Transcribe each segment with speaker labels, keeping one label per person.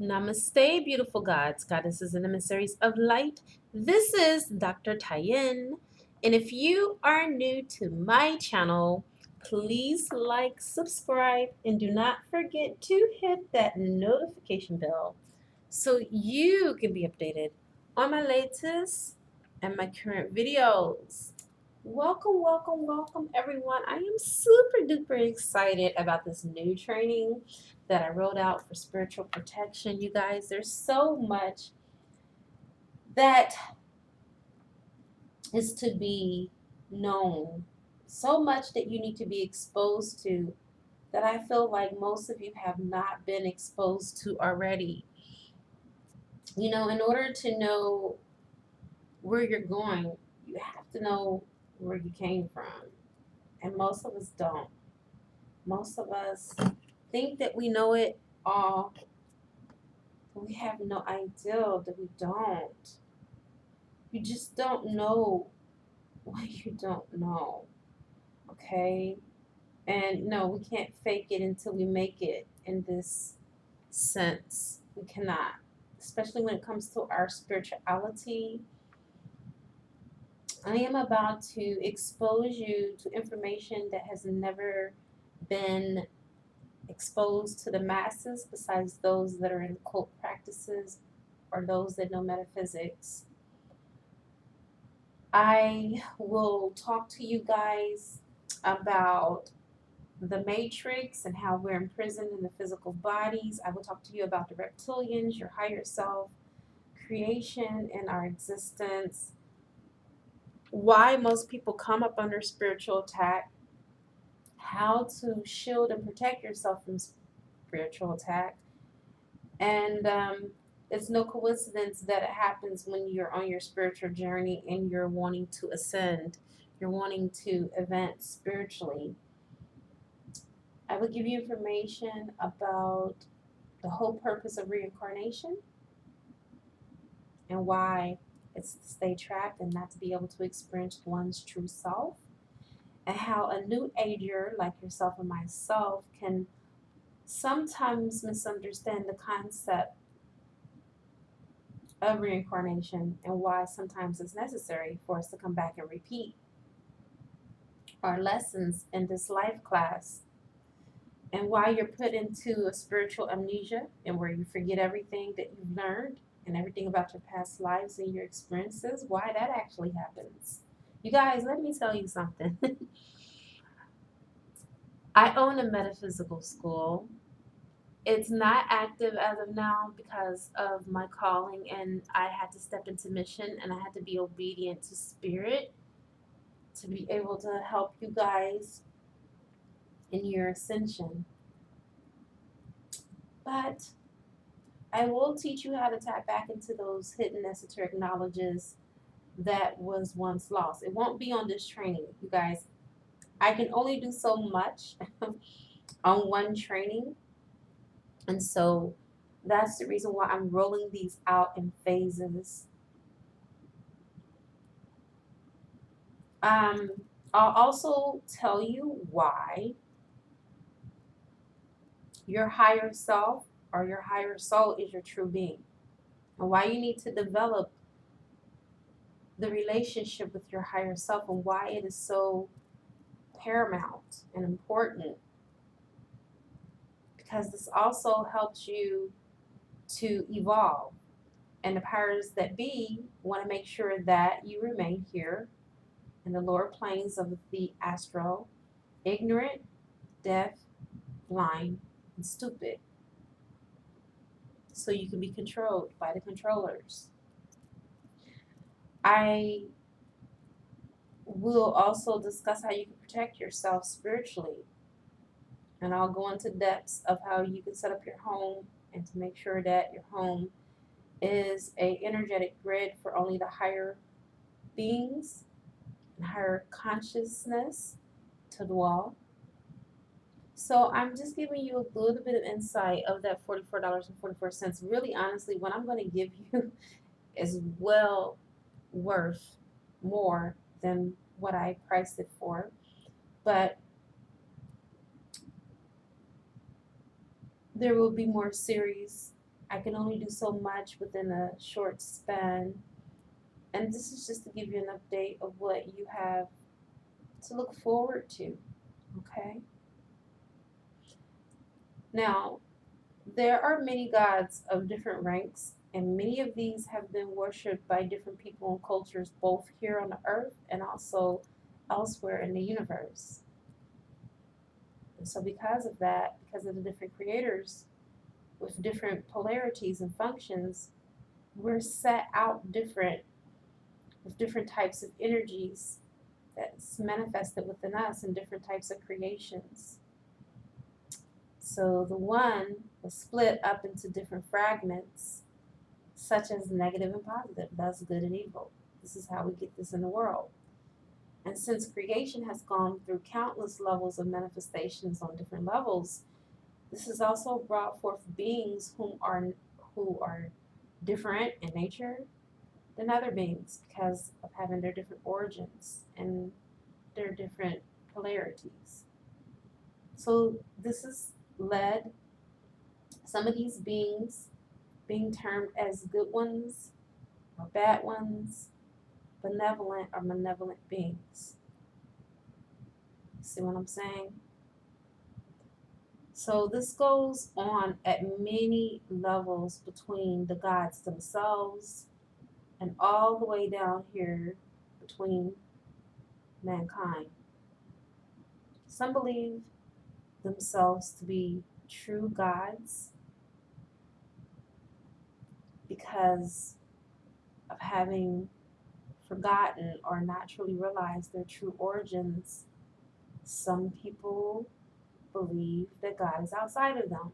Speaker 1: Namaste, beautiful gods, goddesses, and emissaries of light. This is Dr. Tajen. And if you are new to my channel, please like, subscribe, and do not forget to hit that notification bell so you can be updated on my latest and my current videos. Welcome, welcome, welcome, everyone. I am super duper excited about this new training that I wrote out for spiritual protection. You guys, there's so much that is to be known, so much that you need to be exposed to that I feel like most of you have not been exposed to already. You know, in order to know where you're going, you have to know where you came from. And most of us don't. Most of us think that we know it all, but we have no idea that we don't. You just don't know what you don't know. Okay? And no, we can't fake it until we make it in this sense. We cannot. Especially when it comes to our spirituality. I am about to expose you to information that has never been exposed to the masses besides those that are in occult practices or those that know metaphysics. I will talk to you guys about the matrix and how we're imprisoned in the physical bodies. I will talk to you about the reptilians, your higher self, creation and our existence, why most people come up under spiritual attack, how to shield and protect yourself from spiritual attack. And it's no coincidence that it happens when you're on your spiritual journey and you're wanting to ascend, you're wanting to advance spiritually. I will give you information about the whole purpose of reincarnation and why it's to stay trapped and not to be able to experience one's true self, and how a new ager like yourself and myself can sometimes misunderstand the concept of reincarnation and why sometimes it's necessary for us to come back and repeat our lessons in this life class, and why you're put into a spiritual amnesia and where you forget everything that you've learned and everything about your past lives and your experiences, why that actually happens. You guys, let me tell you something. I own a metaphysical school. It's not active as of now because of my calling, and I had to step into mission and I had to be obedient to spirit to be able to help you guys in your ascension. But I will teach you how to tap back into those hidden esoteric knowledges that was once lost. It won't be on this training, you guys. I can only do so much on one training. And so that's the reason why I'm rolling these out in phases. Um, I'll also tell you why your higher self or your higher soul is your true being, and why you need to develop the relationship with your higher self and why it is so paramount and important, because this also helps you to evolve, and the powers that be want to make sure that you remain here in the lower planes of the astral, ignorant, deaf, blind, and stupid, so you can be controlled by the controllers. I will also discuss how you can protect yourself spiritually, and I'll go into depths of how you can set up your home and to make sure that your home is a energetic grid for only the higher beings and higher consciousness to dwell. So I'm just giving you a little bit of insight of that $44.44. Really, honestly, what I'm going to give you is well worth more than what I priced it for. But there will be more series I can only do so much within a short span. And this is just to give you an update of what you have to look forward to. Okay? Now, there are many gods of different ranks, and many of these have been worshipped by different people and cultures, both here on the earth and also elsewhere in the universe. And so, because of that, because of the different creators with different polarities and functions, we're set out different with different types of energies that's manifested within us in different types of creations. So the one was split up into different fragments, such as negative and positive, thus good and evil. This is how we get this in the world. And since creation has gone through countless levels of manifestations on different levels, this has also brought forth beings who are different in nature than other beings because of having their different origins and their different polarities. So this has led some of these beings being termed as good ones or bad ones, benevolent or malevolent beings. See what I'm saying? So this goes on at many levels between the gods themselves and all the way down here between mankind. Some believe themselves to be true gods because of having forgotten or not truly realized their true origins. Some people believe that God is outside of them.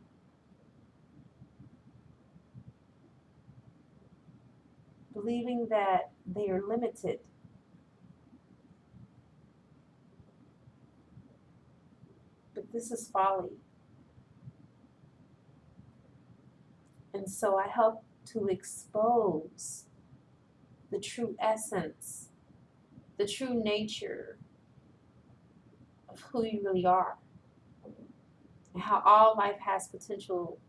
Speaker 1: Believing that they are limited. But this is folly. And so I help to expose the true essence, the true nature of who you really are, and how all life has potential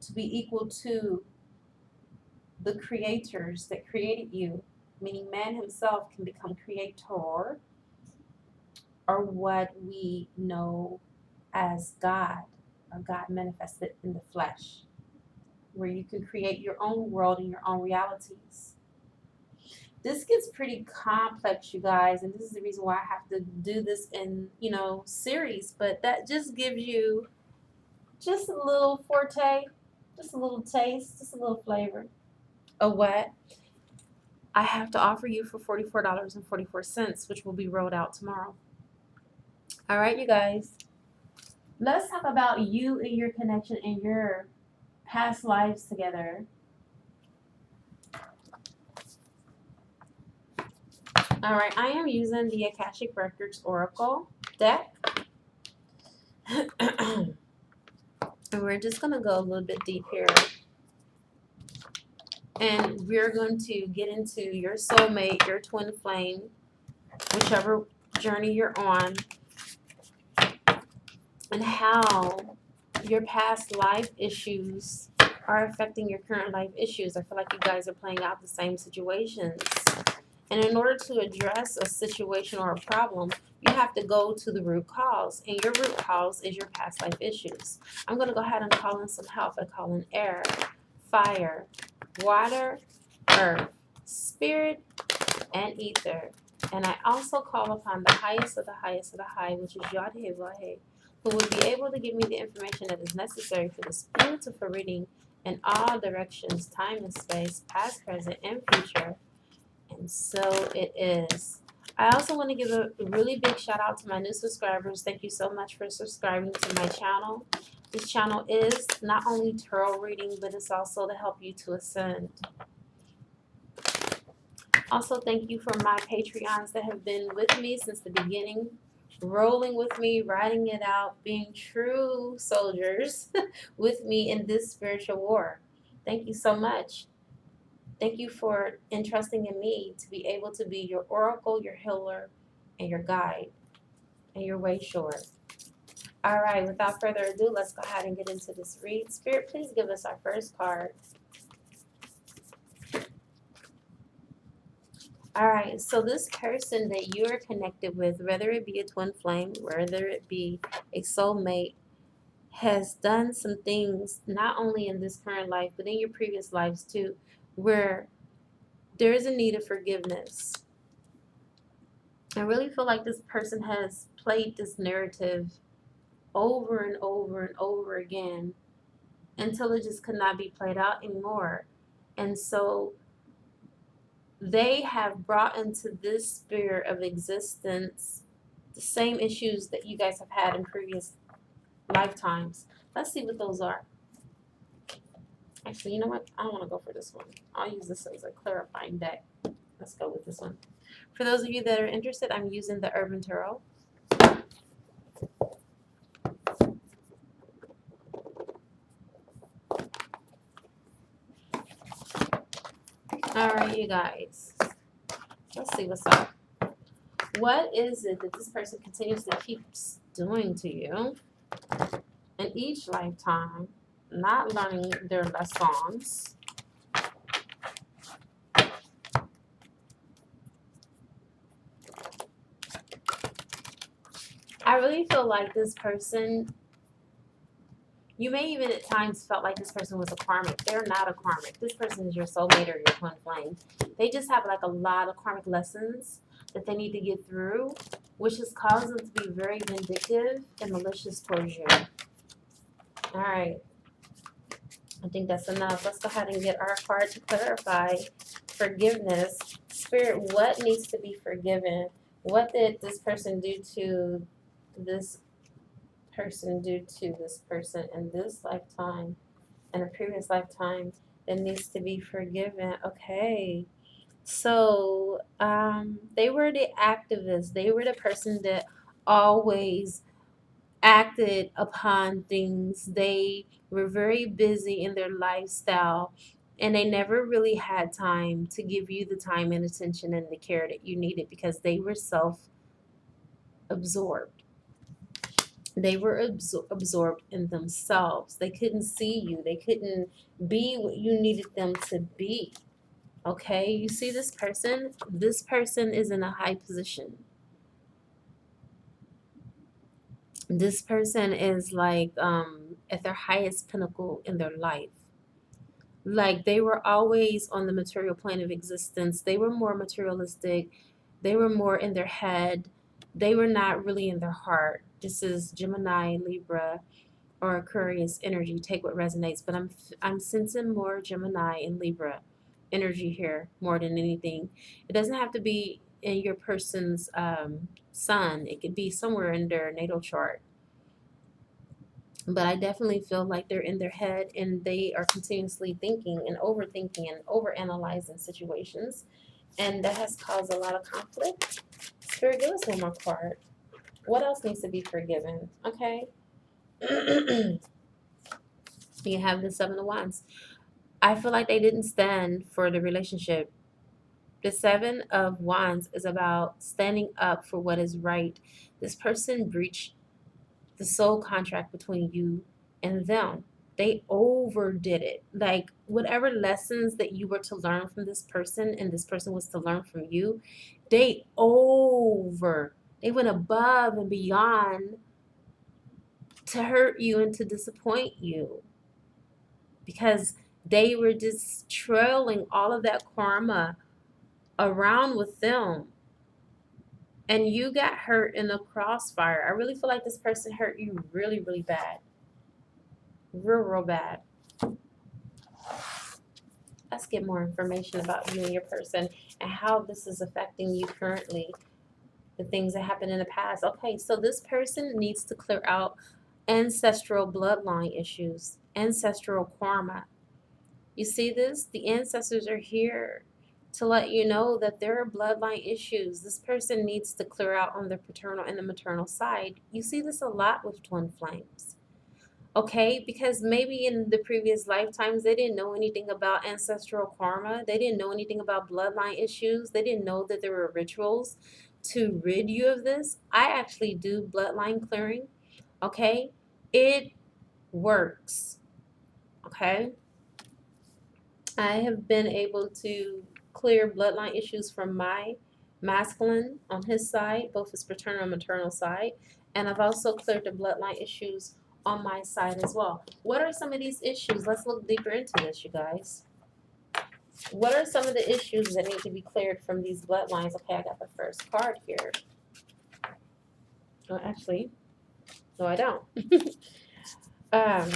Speaker 1: to be equal to the creators that created you, meaning man himself can become creator, or what we know as God, or God manifested in the flesh, where you can create your own world and your own realities. This gets pretty complex, you guys, and this is the reason why I have to do this in, series, but that just gives you just a little forte, just a little taste, just a little flavor of what I have to offer you for $44.44, which will be rolled out tomorrow. All right, you guys. Let's talk about you and your connection and your past lives together. All right, I am using the Akashic Records Oracle deck. And we're just going to go a little bit deep here. And we're going to get into your soulmate, your twin flame, whichever journey you're on, and how your past life issues are affecting your current life issues. I feel like you guys are playing out the same situations. And in order to address a situation or a problem, you have to go to the root cause. And your root cause is your past life issues. I'm going to go ahead and call in some help. I call in air, fire, water, earth, spirit, and ether. And I also call upon the highest of the highest of the high, which is Yod-Heh-Vahe, who will be able to give me the information that is necessary for this beautiful reading in all directions, time and space, past, present, and future. And so it is. I also want to give a really big shout out to my new subscribers. Thank you so much for subscribing to my channel. This channel is not only tarot reading, but it's also to help you to ascend. Also, thank you for my Patreons that have been with me since the beginning, rolling with me, riding it out, being true soldiers with me in this spiritual war. Thank you so much. Thank you for entrusting in me to be able to be your oracle, your healer, and your guide, and your way short. All right, without further ado, let's go ahead and get into this read. Spirit, please give us our first card. All right, so this person that you are connected with, whether it be a twin flame, whether it be a soulmate, has done some things, not only in this current life, but in your previous lives too, where there is a need of forgiveness. I really feel like this person has played this narrative over and over and over again until it just could not be played out anymore. And so they have brought into this sphere of existence the same issues that you guys have had in previous lifetimes. Let's see what those are. Actually, you know what? I don't want to go for this one. I'll use this as a clarifying deck. Let's go with this one. For those of you that are interested, I'm using the Urban Tarot. All right, you guys. Let's see what's up. What is it that this person continuously keeps doing to you in each lifetime, not learning their lessons? I really feel like this person, you may even at times felt like this person was a karmic. They're not a karmic. This person is your soulmate or your twin flame. They just have like a lot of karmic lessons that they need to get through, which has caused them to be very vindictive and malicious towards you. All right. I think that's enough. Let's go ahead and get our card to clarify forgiveness. Spirit, what needs to be forgiven? What did this person do to this person in this lifetime and a previous lifetime that needs to be forgiven? Okay. So they were the activists. They were the person that always acted upon things. They were very busy in their lifestyle and they never really had time to give you the time and attention and the care that you needed because they were self-absorbed. They were absorbed in themselves. They couldn't see you. They couldn't be what you needed them to be. Okay, you see this person? This person is in a high position. This person is like at their highest pinnacle in their life. Like they were always on the material plane of existence. They were more materialistic. They were more in their head. They were not really in their heart. This is Gemini, Libra, or Aquarius energy. Take what resonates. But I'm sensing more Gemini and Libra energy here more than anything. It doesn't have to be in your person's sun. It could be somewhere in their natal chart. But I definitely feel like they're in their head and they are continuously thinking and overthinking and overanalyzing situations. And that has caused a lot of conflict. Spirit, give us one more card. What else needs to be forgiven? Okay. You have the Seven of Wands. I feel like they didn't stand for the relationship. The Seven of Wands is about standing up for what is right. This person breached the soul contract between you and them. They overdid it. Like whatever lessons that you were to learn from this person and this person was to learn from you, they went above and beyond to hurt you and to disappoint you because they were just trailing all of that karma around with them and you got hurt in the crossfire. I really feel like this person hurt you really, really bad. Real bad. Let's get more information about you and your person and how this is affecting you currently, the things that happened in the past. Okay, so this person needs to clear out ancestral bloodline issues, ancestral karma. You see this? The ancestors are here to let you know that there are bloodline issues. This person needs to clear out on the paternal and the maternal side. You see this a lot with twin flames. Okay, because maybe in the previous lifetimes they didn't know anything about ancestral karma. They didn't know anything about bloodline issues. They didn't know that there were rituals to rid you of this. I actually do bloodline clearing. Okay? It works. Okay? I have been able to clear bloodline issues from my masculine on his side, both his paternal and maternal side. And I've also cleared the bloodline issues on my side as well. What are some of these issues? Let's look deeper into this, you guys. What are some of the issues that need to be cleared from these bloodlines? Okay, I got the first card here. Oh, actually, no, I don't. um,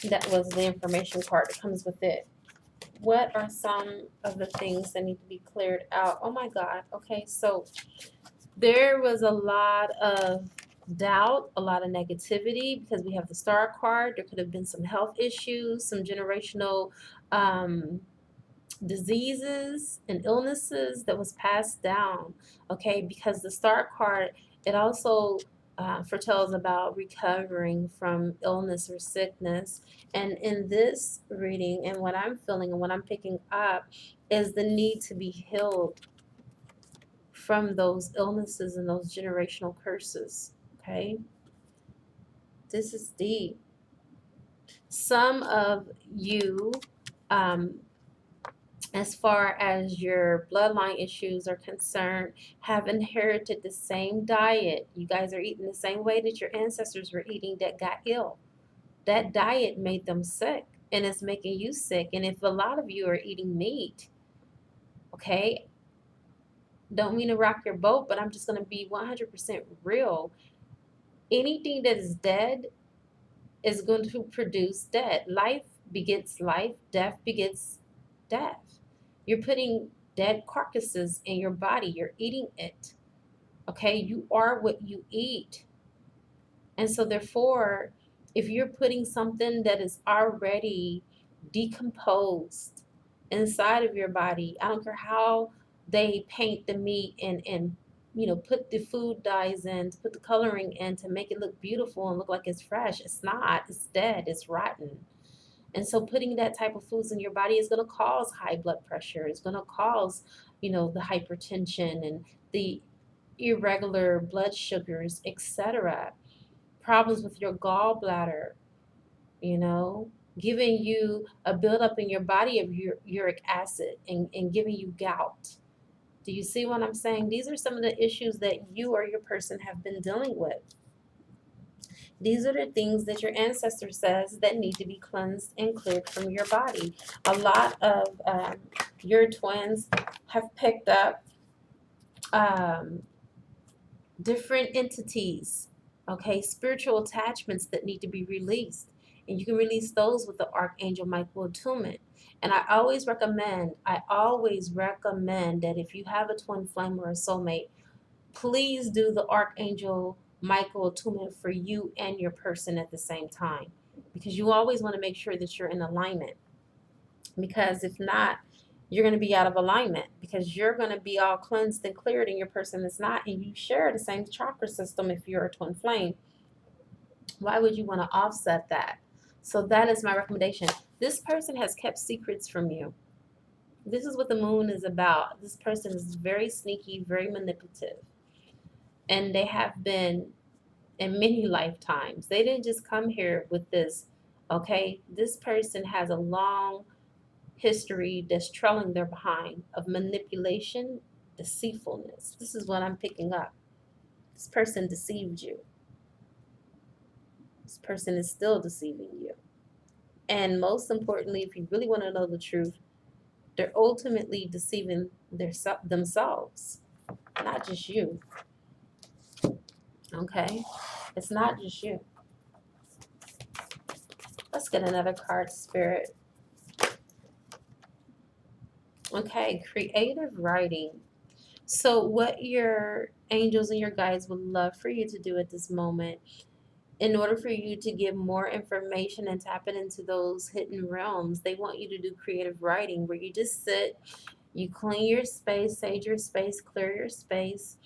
Speaker 1: that was the information card that comes with it. What are some of the things that need to be cleared out? Oh my God. Okay, so there was a lot of doubt, a lot of negativity because we have the star card. There could have been some health issues, some generational diseases and illnesses that was passed down. Okay, because the star card, it also foretells about recovering from illness or sickness. And in this reading, and what I'm feeling and what I'm picking up is the need to be healed from those illnesses and those generational curses. Okay, this is deep. Some of you, um, as far as your bloodline issues are concerned, have inherited the same diet. You guys are eating the same way that your ancestors were eating that got ill. That diet made them sick and it's making you sick. And if a lot of you are eating meat, okay, don't mean to rock your boat, but I'm just going to be 100% real. Anything that is dead is going to produce death. Life begets life, death begets death. You're putting dead carcasses in your body, you're eating it. Okay, you are what you eat. And so, therefore, if you're putting something that is already decomposed inside of your body, I don't care how they paint the meat and put the food dyes in, to put the coloring in to make it look beautiful and look like it's fresh. It's not, it's dead, it's rotten. And so putting that type of foods in your body is going to cause high blood pressure. It's going to cause, the hypertension and the irregular blood sugars, etc. Problems with your gallbladder, you know, giving you a buildup in your body of uric acid and giving you gout. Do you see what I'm saying? These are some of the issues that you or your person have been dealing with. These are the things that your ancestor says that need to be cleansed and cleared from your body. A lot of your twins have picked up um, different entities, okay, spiritual attachments that need to be released. And you can release those with the Archangel Michael Attunement. And I always recommend that if you have a twin flame or a soulmate, please do the Archangel Michael Attunement for you and your person at the same time. Because you always want to make sure that you're in alignment. Because if not, you're going to be out of alignment because you're going to be all cleansed and cleared and your person is not. And you share the same chakra system if you're a twin flame. Why would you want to offset that? So that is my recommendation. This person has kept secrets from you. This is what the moon is about. This person is very sneaky, very manipulative. And they have been in many lifetimes. They didn't just come here with this, okay? This person has a long history that's trailing their behind of manipulation, deceitfulness. This is what I'm picking up. This person deceived you. This person is still deceiving you. And most importantly, if you really want to know the truth, they're ultimately deceiving themselves, not just you. Okay? It's not just you. Let's get another card, Spirit. Okay, creative writing. So, what your angels and your guides would love for you to do at this moment, in order for you to give more information and tap it into those hidden realms, they want you to do creative writing where you just sit, you clean your space, sage your space, clear your space,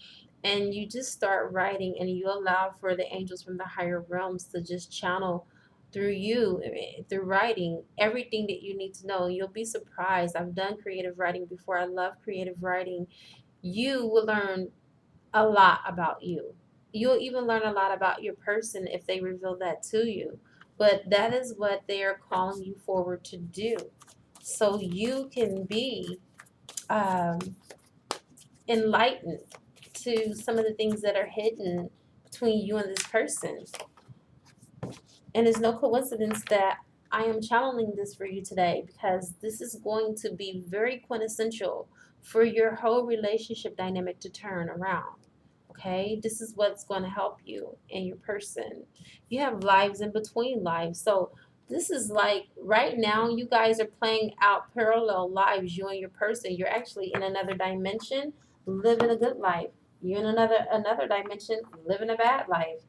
Speaker 1: and you just start writing and you allow for the angels from the higher realms to just channel through you, through writing, everything that you need to know. You'll be surprised. I've done creative writing before. I love creative writing. You will learn a lot about you. You'll even learn a lot about your person if they reveal that to you. But that is what they are calling you forward to do. So you can be um, enlightened to some of the things that are hidden between you and this person. And it's no coincidence that I am channeling this for you today, because this is going to be very quintessential for your whole relationship dynamic to turn around. Okay, this is what's going to help you and your person. You have lives in between lives. So this is like right now you guys are playing out parallel lives, you and your person. You're actually in another dimension living a good life. You're in another dimension living a bad life,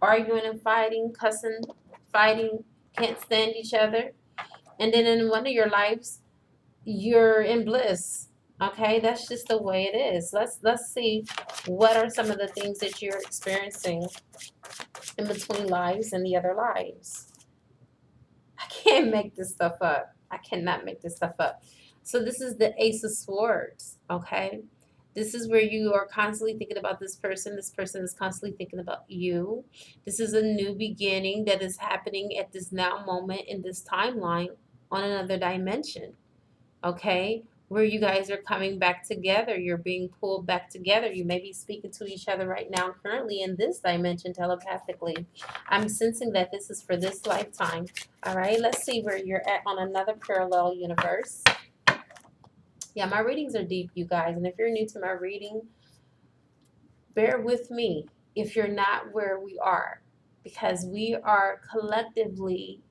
Speaker 1: arguing and fighting, cussing, fighting, can't stand each other. And then in one of your lives, you're in bliss. Okay, that's just the way it is. Let's see what are some of the things that you're experiencing in between lives and the other lives. I can't make this stuff up. I cannot make this stuff up. So this is the Ace of Swords, okay? This is where you are constantly thinking about this person. This person is constantly thinking about you. This is a new beginning that is happening at this now moment in this timeline on another dimension, okay? Where you guys are coming back together. You're being pulled back together. You may be speaking to each other right now, currently in this dimension telepathically. I'm sensing that this is for this lifetime. All right, let's see where you're at on another parallel universe. Yeah, my readings are deep, you guys. And if you're new to my reading, bear with me if you're not where we are, because we are collectively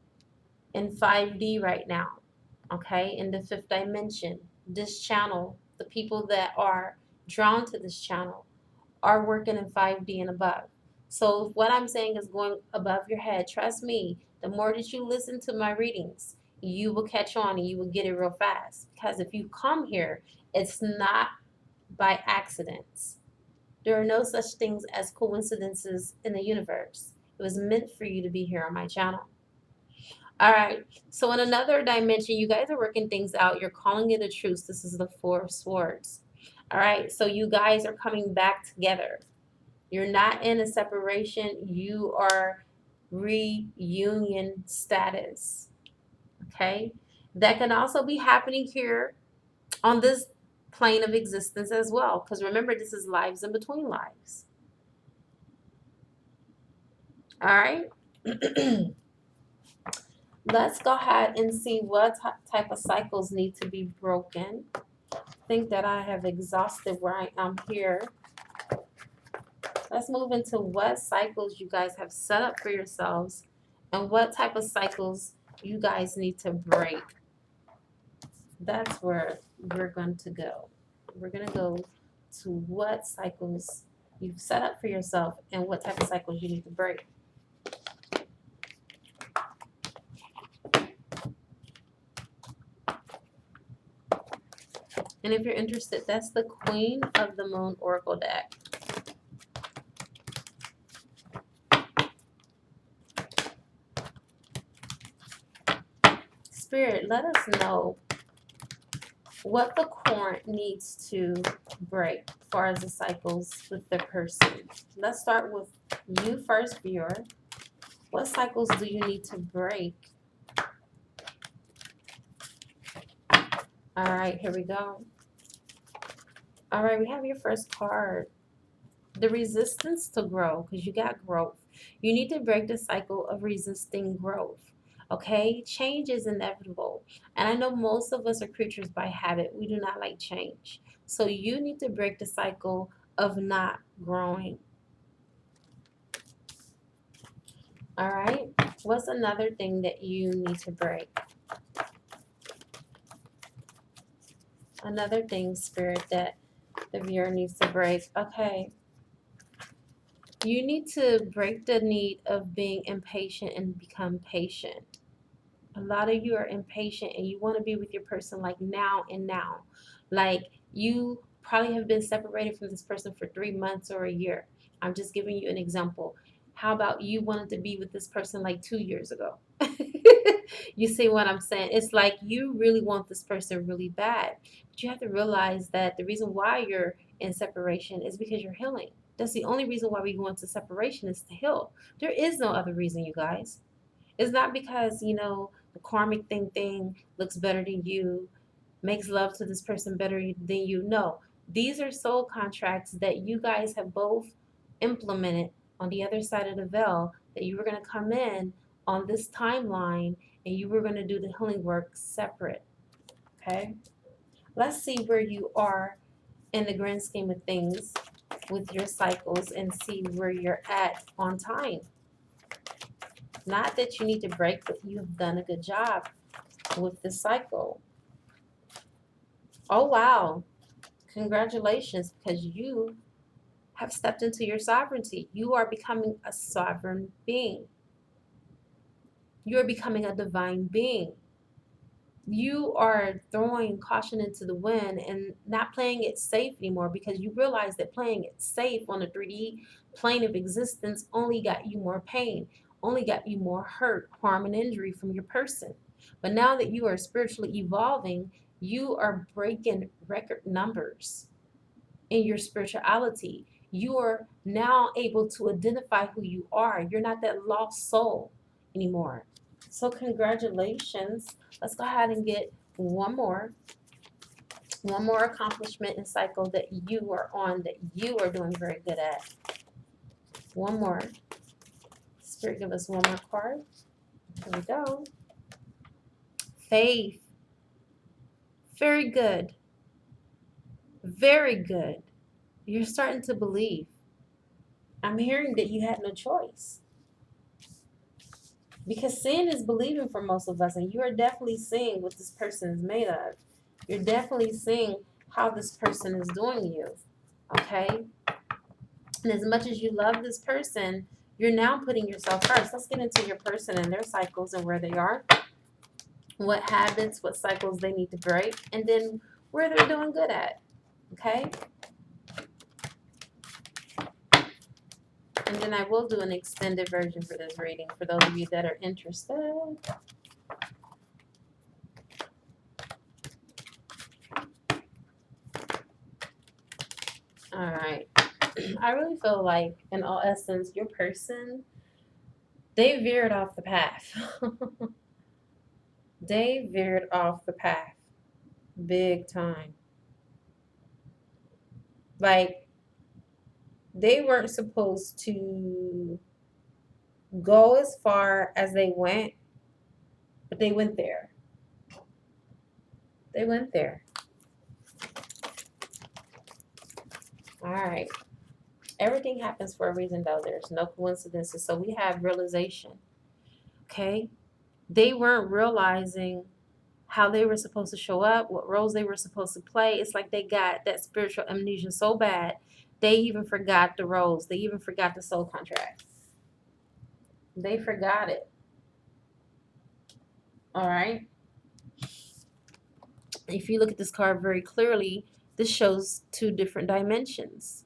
Speaker 1: in 5D right now, okay, in the fifth dimension. This channel, the people that are drawn to this channel are working in 5D and above. So what I'm saying is going above your head. Trust me, the more that you listen to my readings, you will catch on and you will get it real fast. Because if you come here, it's not by accidents. There are no such things as coincidences in the universe. It was meant for you to be here on my channel. All right. So in another dimension, you guys are working things out. You're calling it a truce. This is the Four of Swords. All right. So you guys are coming back together. You're not in a separation. You are reunion status. Okay. That can also be happening here on this plane of existence as well. Because remember, this is lives in between lives. All right. Let's go ahead and see what type of cycles need to be broken. I think that I have exhausted where I am here. Let's move into what cycles you guys have set up for yourselves and what type of cycles you guys need to break. That's where we're going to go. We're going to go to what cycles you've set up for yourself and what type of cycles you need to break. And if you're interested, that's the Queen of the Moon Oracle deck. Spirit, let us know what the current needs to break as far as the cycles with the person. Let's start with you first, viewer. What cycles do you need to break? All right, here we go. All right, we have your first card. The resistance to grow, because you got growth. You need to break the cycle of resisting growth. Okay, change is inevitable. And I know most of us are creatures by habit. We do not like change. So you need to break the cycle of not growing. All right, what's another thing that you need to break? Another thing, Spirit, that the viewer needs to break. Okay. You need to break the need of being impatient and become patient. A lot of you are impatient and you want to be with your person like now and now. Like you probably have been separated from this person for 3 months or a year. I'm just giving you an example. How about you wanted to be with this person like 2 years ago? You see what I'm saying? It's like you really want this person really bad. But you have to realize that the reason why you're in separation is because you're healing. That's the only reason why we go into separation, is to heal. There is no other reason, you guys. It's not because, you know, the karmic thing looks better than you, makes love to this person better than you. No, these are soul contracts that you guys have both implemented on the other side of the veil, that you were going to come in on this timeline and you were going to do the healing work separate. Okay? Let's see where you are in the grand scheme of things with your cycles and see where you're at on time. Not that you need to break, but you have done a good job with the cycle. Oh, wow. Congratulations, because you have stepped into your sovereignty. You are becoming a sovereign being. You are becoming a divine being. You are throwing caution into the wind and not playing it safe anymore, because you realize that playing it safe on the 3D plane of existence only got you more pain, only got you more hurt, harm, and injury from your person. But now that you are spiritually evolving, you are breaking record numbers in your spirituality. You are now able to identify who you are. You're not that lost soul anymore. So congratulations. Let's go ahead and get one more accomplishment and cycle that you are on, that you are doing very good at. One more. Spirit, give us one more card. Here we go. Faith. Very good. Very good. You're starting to believe. I'm hearing that you had no choice. Because seeing is believing for most of us, and you are definitely seeing what this person is made of. You're definitely seeing how this person is doing you, okay? And as much as you love this person, you're now putting yourself first. Let's get into your person and their cycles and where they are, what habits, what cycles they need to break, and then where they're doing good at, okay? And then I will do an extended version for this reading for those of you that are interested. All right. I really feel like, in all essence, your person, they veered off the path. They veered off the path. Big time. Like, they weren't supposed to go as far as they went, but they went there. They went there. All right. Everything happens for a reason, though. There's no coincidences. So we have realization. Okay? They weren't realizing how they were supposed to show up, what roles they were supposed to play. It's like they got that spiritual amnesia so bad, they even forgot the roles. They even forgot the soul contract. They forgot it. All right? If you look at this card very clearly, this shows two different dimensions.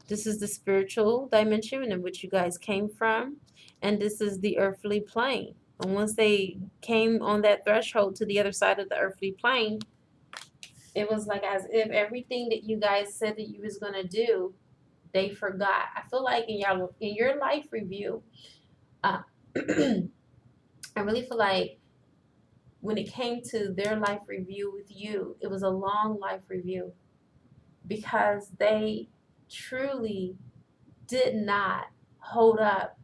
Speaker 1: This is the spiritual dimension in which you guys came from, and this is the earthly plane. And once they came on that threshold to the other side of the earthly plane, it was like as if everything that you guys said that you was gonna do, they forgot. I feel like in your life review, I really feel like when it came to their life review with you, it was a long life review, because they truly did not hold up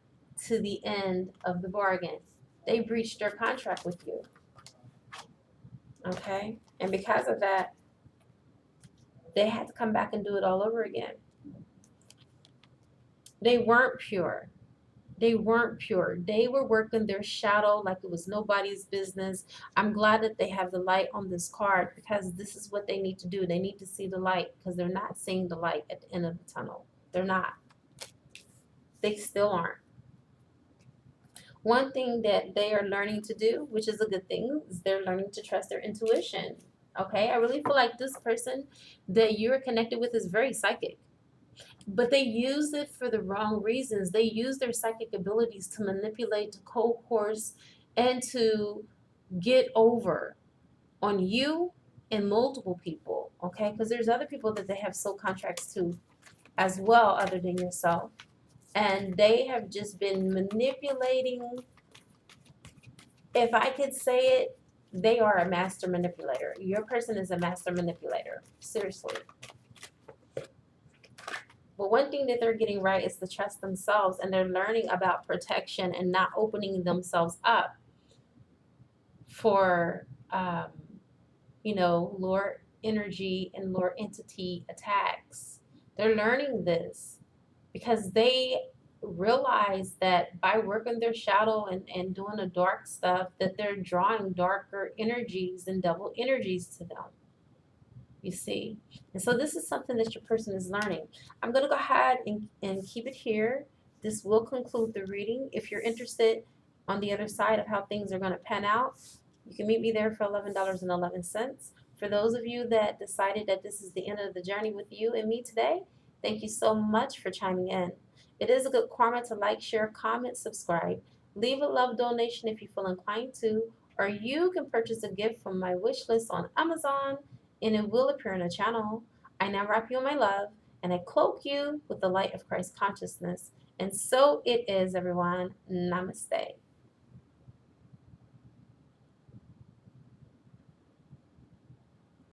Speaker 1: to the end of the bargain. They breached their contract with you. Okay? And because of that, they had to come back and do it all over again. They weren't pure. They weren't pure. They were working their shadow like it was nobody's business. I'm glad that they have the light on this card, because this is what they need to do. They need to see the light, because they're not seeing the light at the end of the tunnel. They're not. They still aren't. One thing that they are learning to do, which is a good thing, is they're learning to trust their intuition. Okay? I really feel like this person that you're connected with is very psychic. But they use it for the wrong reasons. They use their psychic abilities to manipulate, to coerce, and to get over on you and multiple people, okay? Because there's other people that they have soul contracts to. as well, other than yourself. And they have just been manipulating. If I could say it, they are a master manipulator. Your person is a master manipulator. Seriously. But one thing that they're getting right is to trust themselves, and they're learning about protection and not opening themselves up for, lower energy and lower entity attacks. They're learning this because they realize that by working their shadow and doing the dark stuff, that they're drawing darker energies and double energies to them. You see? And so this is something that your person is learning. I'm going to go ahead and keep it here. This will conclude the reading. If you're interested on the other side of how things are going to pan out, you can meet me there for $11.11. For those of you that decided that this is the end of the journey with you and me today, thank you so much for chiming in. It is a good karma to like, share, comment, subscribe. Leave a love donation if you feel inclined to, or you can purchase a gift from my wish list on Amazon, and it will appear in the channel. I now wrap you in my love, and I cloak you with the light of Christ consciousness. And so it is, everyone. Namaste.